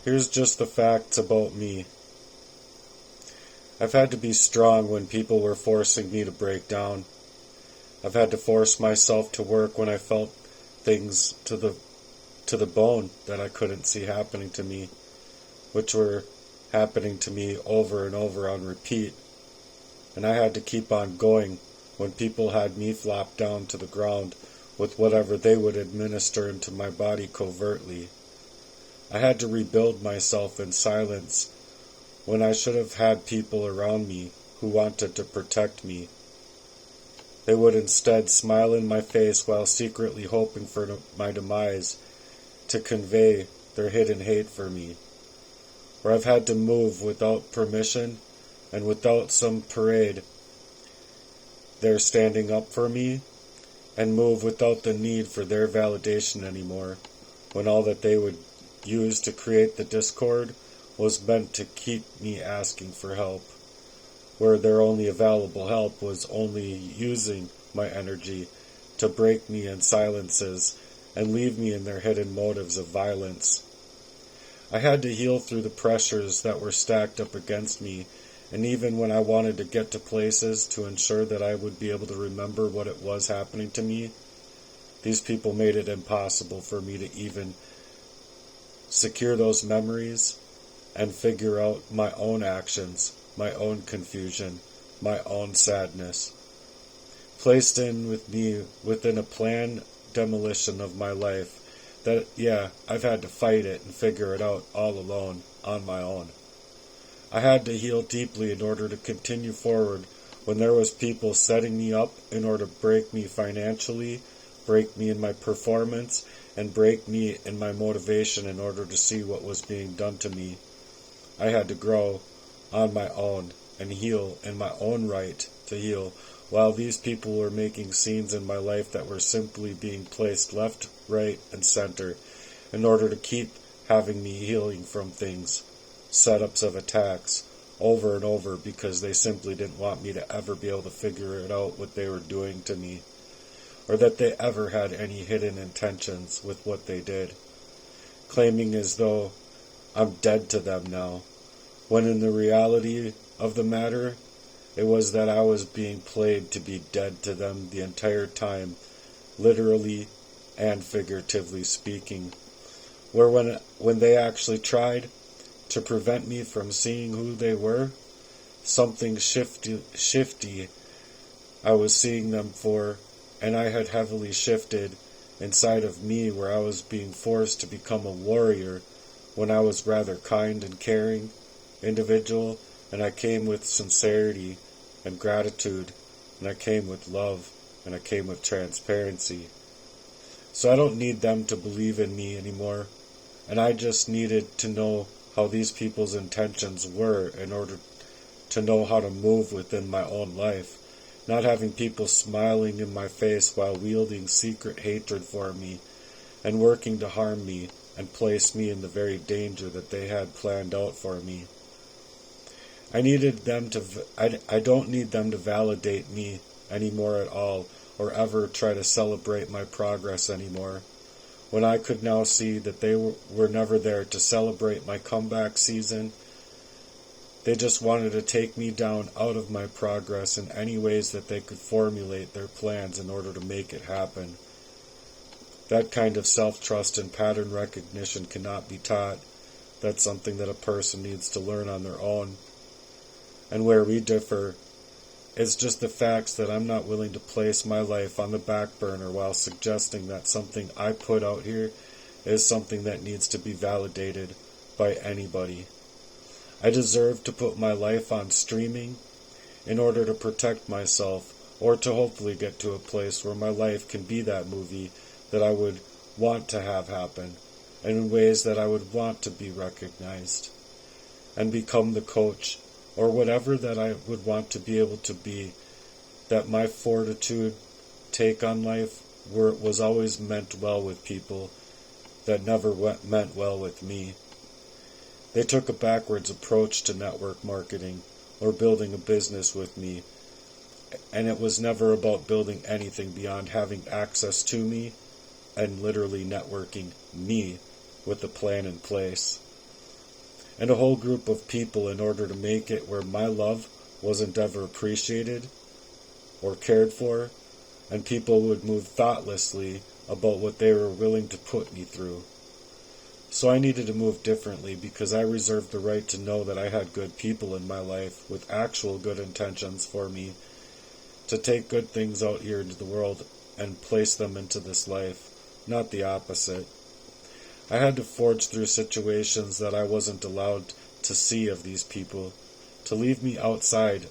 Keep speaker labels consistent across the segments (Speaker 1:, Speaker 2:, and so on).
Speaker 1: Here's just the facts about me. I've had to be strong when people were forcing me to break down. I've had to force myself to work when I felt things to the bone that I couldn't see happening to me, which were happening to me over and over on repeat. And I had to keep on going when people had me flop down to the ground with whatever they would administer into my body covertly. I had to rebuild myself in silence when I should have had people around me who wanted to protect me. They would instead smile in my face while secretly hoping for my demise to convey their hidden hate for me. Or I've had to move without permission and without some parade. They're standing up for me, and move without the need for their validation anymore, when all that they would use to create the discord was meant to keep me asking for help, where their only available help was only using my energy to break me in silences and leave me in their hidden motives of violence. I had to heal through the pressures that were stacked up against me, and even when I wanted to get to places to ensure that I would be able to remember what it was happening to me, these people made it impossible for me to even secure those memories and figure out my own actions, my own confusion, my own sadness. Placed in with me within a planned demolition of my life that, yeah, I've had to fight it and figure it out all alone, on my own. I had to heal deeply in order to continue forward when there was people setting me up in order to break me financially, break me in my performance, and break me in my motivation in order to see what was being done to me. I had to grow on my own and heal in my own right to heal, while these people were making scenes in my life that were simply being placed left, right, and center in order to keep having me healing from things, setups of attacks, over and over because they simply didn't want me to ever be able to figure it out what they were doing to me, or that they ever had any hidden intentions with what they did, claiming as though I'm dead to them now, when in the reality of the matter, it was that I was being played to be dead to them the entire time, literally and figuratively speaking, where when they actually tried to prevent me from seeing who they were, something shifty I was seeing them for, and I had heavily shifted inside of me where I was being forced to become a warrior when I was rather kind and caring individual, and I came with sincerity and gratitude, and I came with love, and I came with transparency. So I don't need them to believe in me anymore, and I just needed to know how these people's intentions were in order to know how to move within my own life, not having people smiling in my face while wielding secret hatred for me and working to harm me and place me in the very danger that they had planned out for me. I don't need them to validate me anymore at all, or ever try to celebrate my progress anymore, when I could now see that they were never there to celebrate my comeback season. They just wanted to take me down out of my progress in any ways that they could formulate their plans in order to make it happen. That kind of self-trust and pattern recognition cannot be taught. That's something that a person needs to learn on their own. And where we differ is just the facts that I'm not willing to place my life on the back burner while suggesting that something I put out here is something that needs to be validated by anybody. I deserve to put my life on streaming in order to protect myself, or to hopefully get to a place where my life can be that movie that I would want to have happen, and in ways that I would want to be recognized, and become the coach or whatever that I would want to be able to be, that my fortitude take on life was always meant well with people that never meant well with me. They took a backwards approach to network marketing or building a business with me, and it was never about building anything beyond having access to me and literally networking me with a plan in place. and a whole group of people in order to make it where my love wasn't ever appreciated or cared for, and people would move thoughtlessly about what they were willing to put me through. So I needed to move differently because I reserved the right to know that I had good people in my life with actual good intentions for me to take good things out here into the world and place them into this life, not the opposite. I had to forge through situations that I wasn't allowed to see of these people, to leave me outside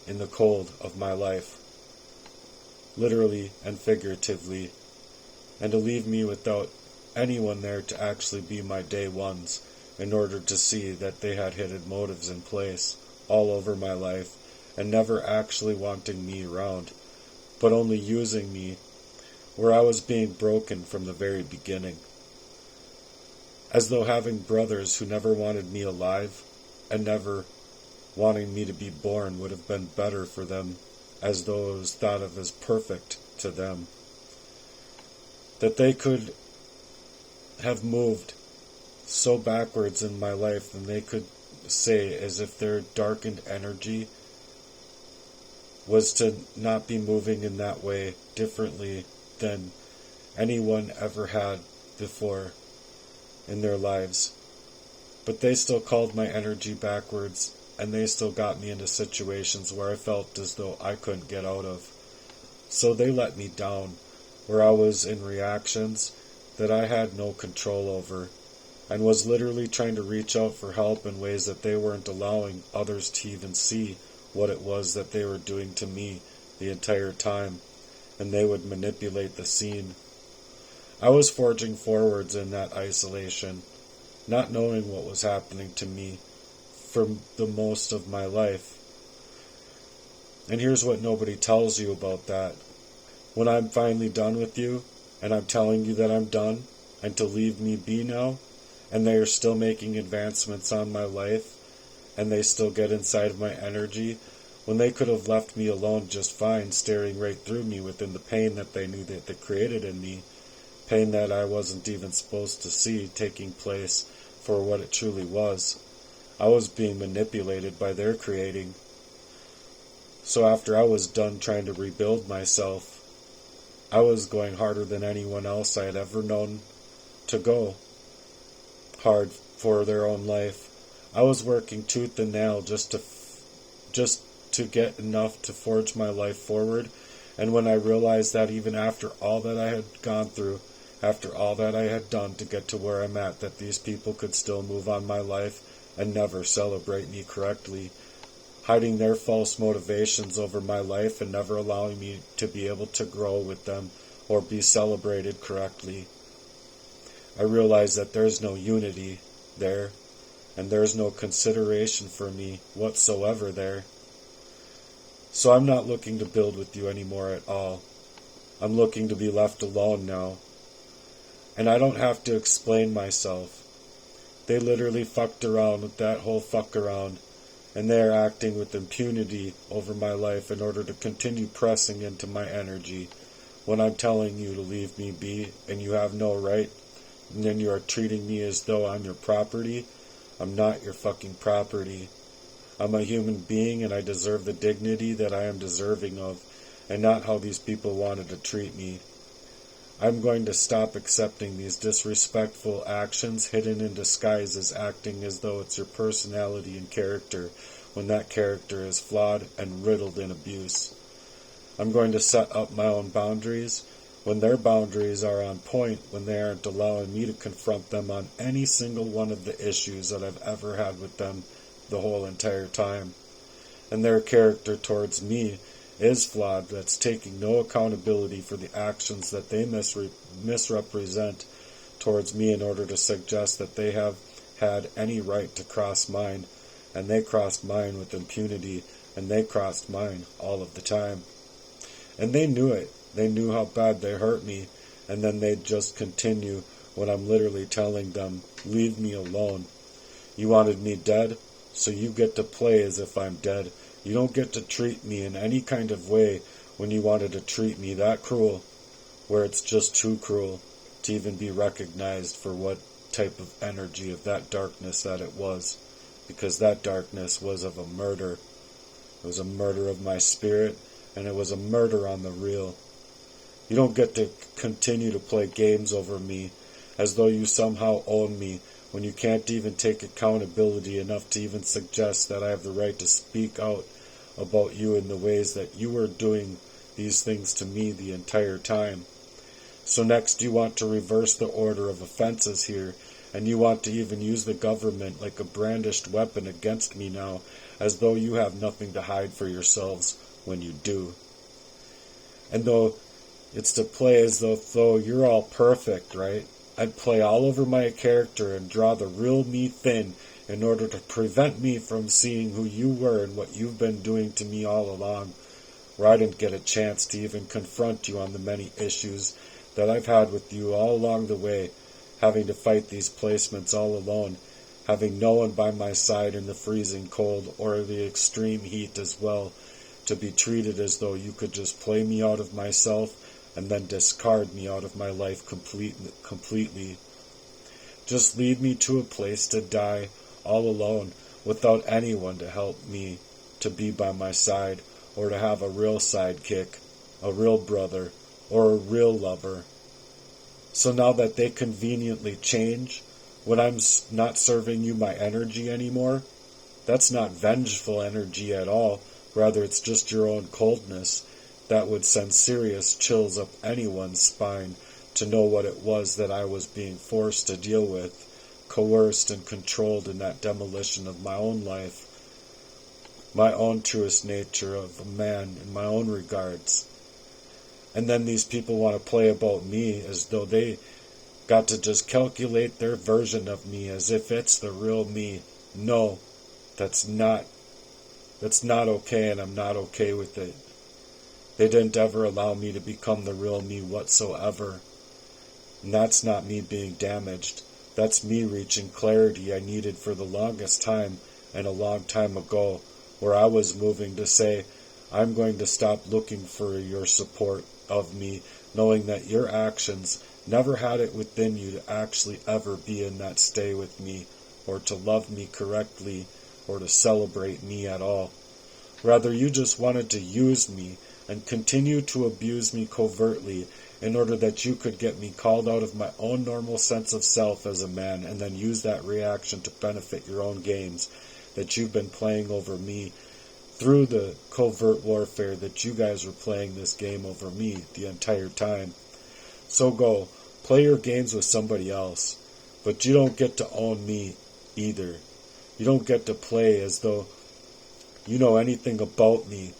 Speaker 1: in the cold of my life, literally and figuratively, and to leave me without anyone there to actually be my day ones in order to see that they had hidden motives in place all over my life and never actually wanting me around, but only using me where I was being broken from the very beginning. As though having brothers who never wanted me alive and never wanting me to be born would have been better for them, as though it was thought of as perfect to them. That they could have moved so backwards in my life than they could say, as if their darkened energy was to not be moving in that way differently than anyone ever had before in their lives. But they still called my energy backwards, and they still got me into situations where I felt as though I couldn't get out of. So they let me down, where I was in reactions that I had no control over, and was literally trying to reach out for help in ways that they weren't allowing others to even see what it was that they were doing to me the entire time, and they would manipulate the scene. I was forging forwards in that isolation, not knowing what was happening to me for the most of my life. And here's what nobody tells you about that. When I'm finally done with you, and I'm telling you that I'm done, and to leave me be now, and they are still making advancements on my life, and they still get inside of my energy, when they could have left me alone just fine, staring right through me within the pain that they knew that they created in me, pain that I wasn't even supposed to see taking place for what it truly was. I was being manipulated by their creating. So after I was done trying to rebuild myself, I was going harder than anyone else I had ever known to go hard for their own life. I was working tooth and nail just to get enough to forge my life forward. And when I realized that even after all that I had gone through, after all that I had done to get to where I'm at, that these people could still move on my life and never celebrate me correctly, hiding their false motivations over my life and never allowing me to be able to grow with them or be celebrated correctly. I realized that there's no unity there, and there's no consideration for me whatsoever there. So I'm not looking to build with you anymore at all. I'm looking to be left alone now. And I don't have to explain myself. They literally fucked around with that whole fuck around, and they are acting with impunity over my life in order to continue pressing into my energy when I'm telling you to leave me be and you have no right, and then you are treating me as though I'm your property. I'm not your fucking property. I'm a human being and I deserve the dignity that I am deserving of, and not how these people wanted to treat me. I'm going to stop accepting these disrespectful actions hidden in disguises, acting as though it's your personality and character when that character is flawed and riddled in abuse. I'm going to set up my own boundaries when their boundaries are on point, when they aren't allowing me to confront them on any single one of the issues that I've ever had with them the whole entire time. And their character towards me is flawed, that's taking no accountability for the actions that they misrepresent towards me in order to suggest that they have had any right to cross mine, and they crossed mine with impunity, and they crossed mine all of the time. And they knew it. They knew how bad they hurt me, and then they'd just continue when I'm literally telling them, leave me alone. You wanted me dead, so you get to play as if I'm dead. You don't get to treat me in any kind of way when you wanted to treat me that cruel, where it's just too cruel to even be recognized for what type of energy of that darkness that it was. because that darkness was of a murder. It was a murder of my spirit, and it was a murder on the real. You don't get to continue to play games over me as though you somehow own me when you can't even take accountability enough to even suggest that I have the right to speak out about you in the ways that you were doing these things to me the entire time. So next you want to reverse the order of offenses here, and you want to even use the government like a brandished weapon against me now, as though you have nothing to hide for yourselves when you do. And though it's to play as though you're all perfect, right? I'd play all over my character and draw the real me thin in order to prevent me from seeing who you were and what you've been doing to me all along, where I didn't get a chance to even confront you on the many issues that I've had with you all along the way, having to fight these placements all alone, having no one by my side in the freezing cold or the extreme heat as well, to be treated as though you could just play me out of myself and then discard me out of my life completely. Just lead me to a place to die all alone without anyone to help me, to be by my side, or to have a real sidekick, a real brother, or a real lover. So now that they conveniently change, when I'm not serving you my energy anymore, that's not vengeful energy at all, rather it's just your own coldness that would send serious chills up anyone's spine to know what it was that I was being forced to deal with, coerced and controlled in that demolition of my own life, my own truest nature of a man in my own regards. And then these people want to play about me as though they got to just calculate their version of me as if it's the real me. No, that's not okay, and I'm not okay with it. They didn't ever allow me to become the real me whatsoever. And that's not me being damaged. That's me reaching clarity I needed for the longest time and a long time ago, where I was moving to say, I'm going to stop looking for your support of me, knowing that your actions never had it within you to actually ever be in that stay with me, or to love me correctly, or to celebrate me at all. Rather, you just wanted to use me and continue to abuse me covertly in order that you could get me called out of my own normal sense of self as a man, and then use that reaction to benefit your own games that you've been playing over me through the covert warfare that you guys were playing this game over me the entire time. So go, play your games with somebody else, but you don't get to own me either. You don't get to play as though you know anything about me,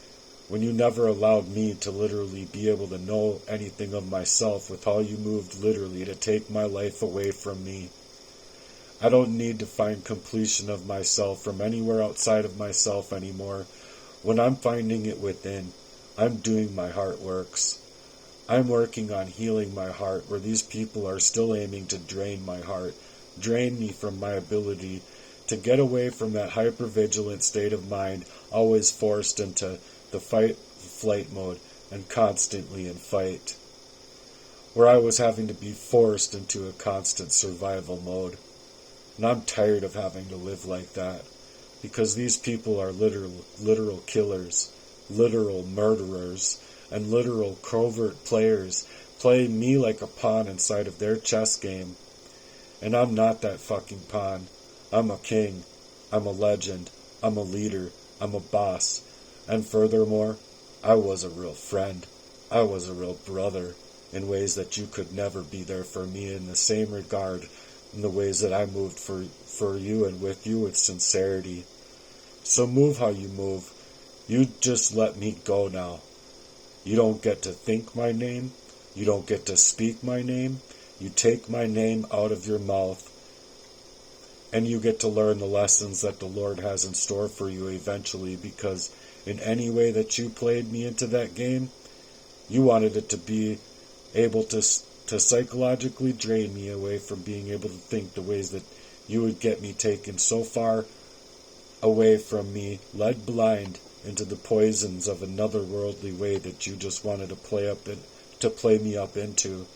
Speaker 1: when you never allowed me to literally be able to know anything of myself with how you moved literally to take my life away from me. I don't need to find completion of myself from anywhere outside of myself anymore. When I'm finding it within, I'm doing my heart works. I'm working on healing my heart, where these people are still aiming to drain my heart, drain me from my ability to get away from that hypervigilant state of mind, always forced into the fight-flight mode and constantly in fight, where I was having to be forced into a constant survival mode. And I'm tired of having to live like that, because these people are literal killers, literal murderers, and literal covert players, playing me like a pawn inside of their chess game. And I'm not that fucking pawn. I'm a king. I'm a legend. I'm a leader. I'm a boss. And furthermore, I was a real friend. I was a real brother, in ways that you could never be there for me in the same regard, in the ways that I moved for you and with you with sincerity. So move how you move. You just let me go now. You don't get to think my name. You don't get to speak my name. You take my name out of your mouth, and you get to learn the lessons that the Lord has in store for you eventually, because in any way that you played me into that game, you wanted it to be able to psychologically drain me away from being able to think the ways that you would get me taken so far away from me, led blind into the poisons of another worldly way that you just wanted to play me up into.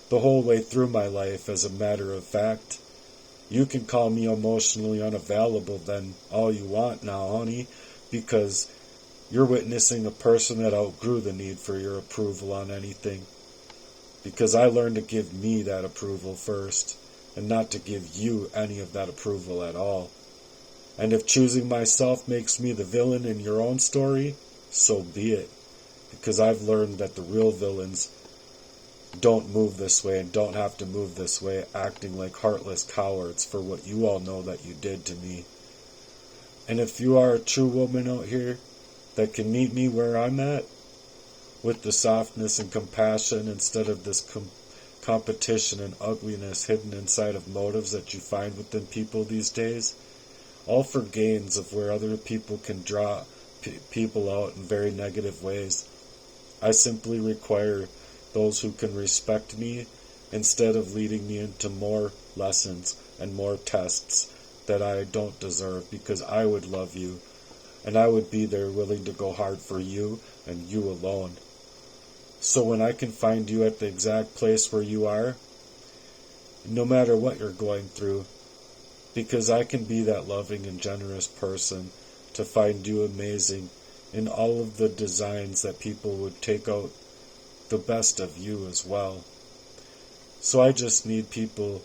Speaker 1: The whole way through my life, as a matter of fact, You can call me emotionally unavailable then all you want now, honey, because you're witnessing a person that outgrew the need for your approval on anything. Because I learned to give me that approval first, and not to give you any of that approval at all. And if choosing myself makes me the villain in your own story, so be it. Because I've learned that the real villains don't move this way and don't have to move this way, acting like heartless cowards for what you all know that you did to me. And if you are a true woman out here that can meet me where I'm at, with the softness and compassion instead of this competition and ugliness hidden inside of motives that you find within people these days, all for gains of where other people can draw people out in very negative ways. I simply require those who can respect me instead of leading me into more lessons and more tests that I don't deserve, because I would love you and I would be there willing to go hard for you and you alone. So when I can find you at the exact place where you are, no matter what you're going through, because I can be that loving and generous person to find you amazing in all of the designs that people would take out the best of you as well. So I just need people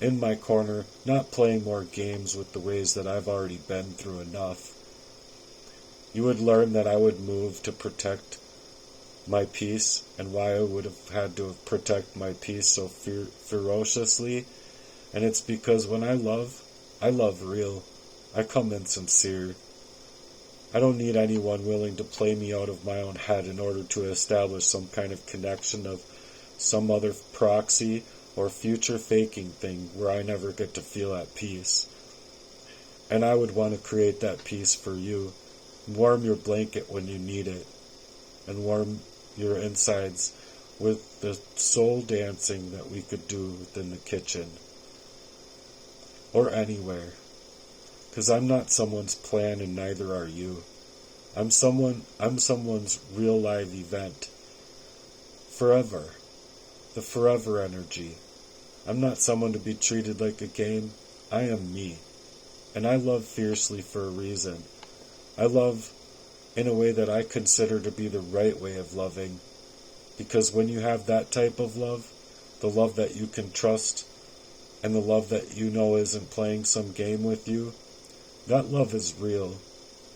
Speaker 1: in my corner, not playing more games with the ways that I've already been through enough. You would learn that I would move to protect my peace, and why I would have had to protect my peace so ferociously. And it's because when I love real. I come in sincere. I don't need anyone willing to play me out of my own head in order to establish some kind of connection of some other proxy or future faking thing where I never get to feel at peace. And I would want to create that peace for you. Warm your blanket when you need it, and warm your insides with the soul dancing that we could do within the kitchen or anywhere. Because I'm not someone's plan and neither are you. I'm someone's real live event. Forever. The forever energy. I'm not someone to be treated like a game. I am me. And I love fiercely for a reason. I love in a way that I consider to be the right way of loving. Because when you have that type of love, the love that you can trust, and the love that you know isn't playing some game with you, that love is real.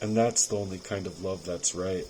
Speaker 1: And that's the only kind of love that's right.